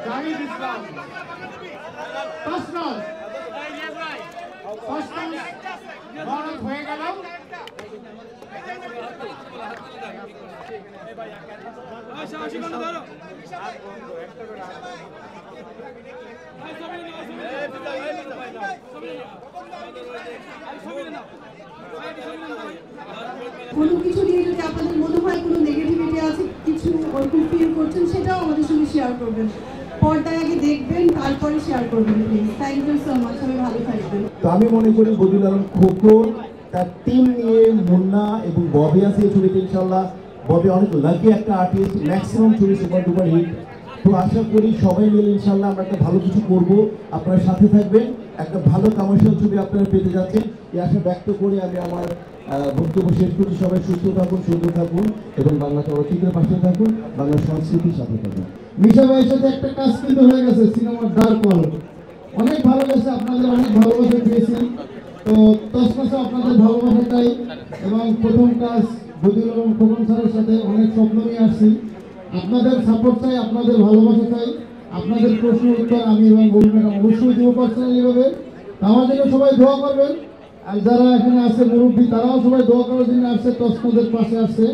জাহিদ ইসলাম তসনস বরফ হয়ে গেল। কোনো কিছু নিয়ে যদি আপনাদের মনে হয় কোনো নেগেটিভিটি আছে, কিছু ওরকম ফিল করছেন, সেটাও আমাদের সঙ্গে শেয়ার করবেন। পর্দায় আগে দেখবেন, তারপরে শেয়ার করবেন please. Thank you so much, সবাই ভালো থাকবেন। তো আমি মনে করি বদিউল আলম খোকন তার টিম নিয়ে মুন্না এবং ববি আছে এই ছবিতে। ইনশাল্লাহ ববি অনেক লাকি একটা আর্টিস্ট, ম্যাক্সিমাম ছবি সুপার ডুপার হিট। তো আশা করি সবাই মিলে ইনশাল্লাহ আমরা একটা ভালো কিছু করব, আপনারা সাথে থাকবেন, একটা ভালো কমার্শিয়াল ছবি আপনারা পেতে যাচ্ছেন এই আশা ব্যক্ত করে আমি আমার বক্তব্য শেষ করছি। সবাই সুস্থ থাকুন, সুন্দর থাকুন এবং বাংলা চলচ্চিত্রের পাশে থাকুন, বাংলা সংস্কৃতির সাথে থাকুন। মিশা ভাইয়ের সাথে একটা কাজ কিন্তু হয়ে গেছে, সিনেমার ডার্ক ওয়ার্ল্ড অনেক ভালো গেছে, আপনাদের অনেক ভালোবাসা পেয়েছি। তো তসমাসে আপনাদের ভালোবাসা চাই এবং প্রথম কাজ বদিউল আলম খোকন স্যারের সাথে অনেক স্বপ্ন নিয়ে আসছি। আপনাদের সাপোর্ট চাই, আপনাদের ভালোবাসা চাই। আপনাদের প্রশ্ন উত্তর আমি এবং বলুন ম্যাডাম অবশ্যই দেবো পার্সোনালিভাবে। আমার জন্য সবাই দোয়া করবেন, আর যারা এখানে আছে মুরব্বী তারাও সবাই দোয়া করার জন্য আসছে, তসমাদের পাশে আসছে।